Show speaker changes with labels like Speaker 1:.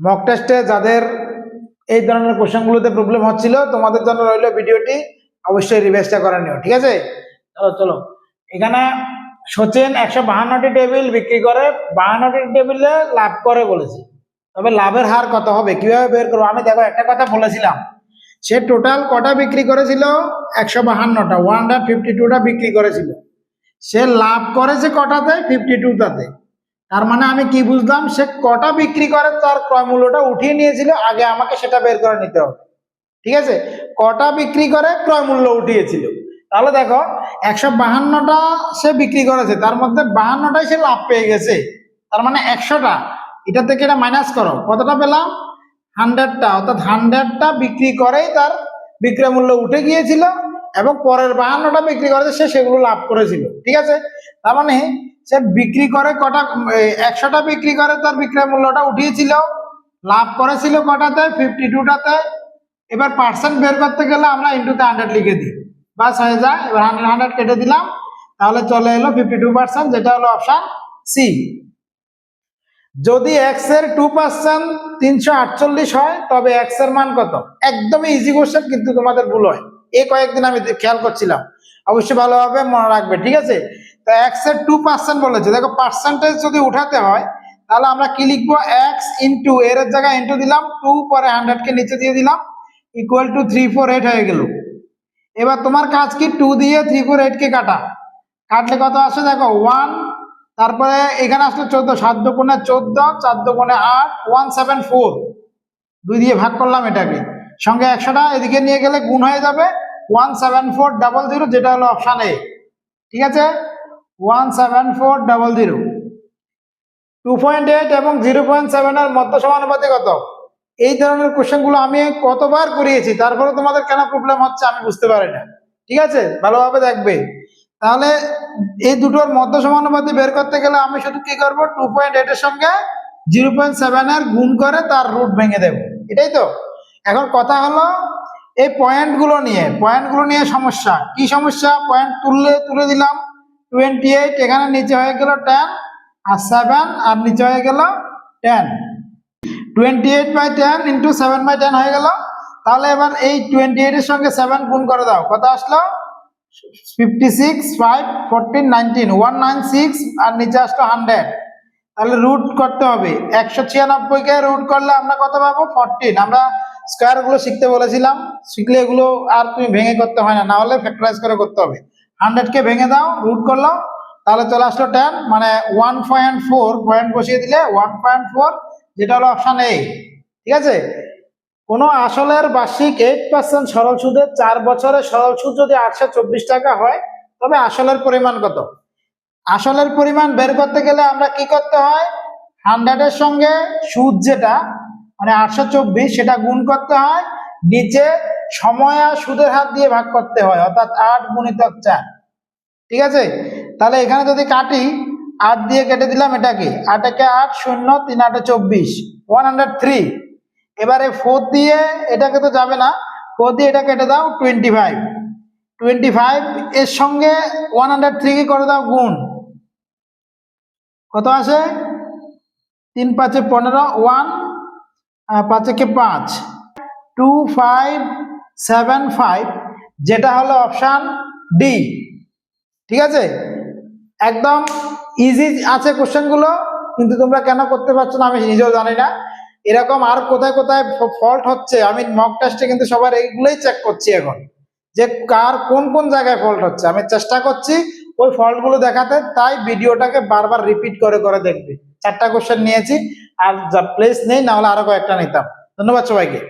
Speaker 1: Mock টেস্টে যাদের এই ধরনের কোশ্চেনগুলোতে প্রবলেম হচ্ছিল তোমাদের জন্য রইল ভিডিওটি, অবশ্যই রিভাইজটা করে নিও, ঠিক আছে। চলো এখানে সচিন 152টি টেবিল বিক্রি করে 52টি টেবিলে লাভ করে বলেছে, তবে লাভের হার কত হবে কিভাবে বের করবো? আমি দেখো একটা কথা বলেছিলাম, সে টোটাল কটা বিক্রি করেছিল? 152টা, 152টা বিক্রি করেছিল। সে লাভ করেছে কটাতে? 52টাতে। তার মানে আমি কি বুঝলাম, সে কটা বিক্রি করে তার ক্রয় মূল্যটা উঠিয়ে নিয়েছিল, আগে আমাকে সেটা বের করে নিতে হবে, ঠিক আছে। কটা বিক্রি করে ক্রয় মূল্য উঠিয়েছিল, তাহলে দেখো 152টা সে বিক্রি করেছে, তার মধ্যে 52টাই সে লাভ পেয়ে গেছে, তার মানে 100টা, এটা থেকে এটা মাইনাস করো, কতটা পেলাম? 100টা, অর্থাৎ 100টা বিক্রি করেই তার বিক্রয় মূল্য উঠে গিয়েছিল এবং পরের 52টা বিক্রি করেছে সে সেগুলো লাভ করেছিল, ঠিক আছে। তার মানে সে বিক্রি করে কটা? 100টা বিক্রি করে তার বিক্রয় মূল্যটা উঠিয়েছিল, লাভ করেছিল কটাতে? 52টাতে। এবার পার্সেন্ট বের করতে গেলে আমরা ইন্টুতে 100 লিখে দিই, বাস হয়ে যায়। এবার 100 কেটে দিলাম, তাহলে চলে এলো 52%, যেটা হলো অপশন সি। যদি x এর 2% 348 হয় তবে x এর মান কত? একদমই ইজি কোশ্চেন, কিন্তু তোমাদের ভুল হয়, এই কয়েকদিন আমি খেয়াল করছিলাম, অবশ্যই ভালোভাবে মনে রাখবে, ঠিক আছে। তো x এর 2% বলেছে, দেখো পার্সেন্টেজ যদি উঠাতে হয় তাহলে আমরা কি লিখবো? x ইন্টু এর জায়গায় ইন্টু দিলাম 2, পরে 100 কে নিচে দিয়ে দিলাম, ইকুয়াল টু 348 হয়ে গেল। এবার তোমার কাজ কি? 2 দিয়ে 348 কে কাটলে কত আসে দেখো? 1, তারপরে এখানে আসলে 14, 7 দুগুণে 14, 4 দুগুণে 8, 174, 2 দিয়ে ভাগ করলাম এটাকে, সঙ্গে 100টা এদিকে নিয়ে গেলে গুণ হয়ে যাবে 17400, যেটা হলো অপশন এ, ঠিক আছে। 17400। 2.8 এবং 0.7 এর মধ্য সমানুপাতি কত? এই ধরনের কোশ্চেনগুলো আমি কতবার করিয়েছি, তারপরে তোমাদের কেন প্রবলেম হচ্ছে আমি বুঝতে পারি না, ঠিক আছে, ভালোভাবে দেখবে। তাহলে এই দুটোর মধ্য সমানুপাতি বের করতে গেলে আমি শুধু কি করব? 2.8 এর সঙ্গে 0.7 এর গুণ করে তার রুট ভেঙে দেব, এটাই তো। এখন কথা হলো এই পয়েন্টগুলো নিয়ে সমস্যা। কি সমস্যা? পয়েন্ট তুলে দিলাম 28, এখানে নিচে হয়ে গেল 10 আর 7, আর নিচে হয়ে গেল 10, 28/10 ইন্টু 7/10 হয়ে গেল। তাহলে এবার এই 28 এর সঙ্গে 7 গুণ করে দাও, কত আসলো? 56, 5, 14, 19, 196, আর নিচে আসলো 100। তাহলে রুট করতে হবে, 196 কে রুট করলে আমরা কত পাবো? 14। আমরা স্কয়ার গুলো শিখতে বলেছিলাম, শিখলে এগুলো আর তুমি ভেঙে করতে হয় না, না হলে ফ্যাক্টরাইজ করে করতে হবে। 100 কে ভেঙে দাও, রুট করলো, তাহলে চলে আসলো 10, মানে 1.4, পয়েন্ট বসিয়ে দিলে 1.4, যেটা হলো অপশন এ, ঠিক আছে। কোনো আসলের বার্ষিক 8% সরল সুদে 4 বছরের সরল সুদ যদি 824 টাকা হয় তবে আসলের পরিমাণ কত? আসলের পরিমাণ বের করতে গেলে আমরা কি করতে হয়? 100 এর সঙ্গে সুদ যেটা মানে 824, সেটা গুণ করতে হয়, নিচে সময় আর সুদের হার দিয়ে ভাগ করতে হয়, অর্থাৎ 8 গুণিতক 4, ঠিক আছে। তাহলে এখানে যদি কাটি, 8 দিয়ে কেটে দিলাম এটাকে, 8 একে 8, 0, 3 8 24, 103। এবারে 4 দিয়ে এটাকে তো যাবে না, 4 দিয়ে এটা কেটে দাও, 25 এর সঙ্গে 103 কে করে দাও গুণ, কত আসে? 3 5 15, 1 5 একে 5, 2575, যেটা হলো অপশন ডি, ঠিক আছে। একদম ইজি আছে কোশ্চেনগুলো, কিন্তু তোমরা কেন করতে পারছো না আমি নিজেও জানি না। এরকম আর কোথায় কোথায় ফল্ট হচ্ছে, আমি মক টেস্টে কিন্তু সবার এইগুলোই চেক করছি এখন, যে কার কোন কোন জায়গায় ফল্ট হচ্ছে, আমি চেষ্টা করছি ওই ফল্টগুলো দেখাতে, তাই ভিডিওটাকে বারবার রিপিট করে করে দেখবে। 4টা কোশ্চেন নিয়েছি, আর যা প্লেস নেই, না হলে আরো কয়েকটা নিতাম। ধন্যবাদ সবাইকে।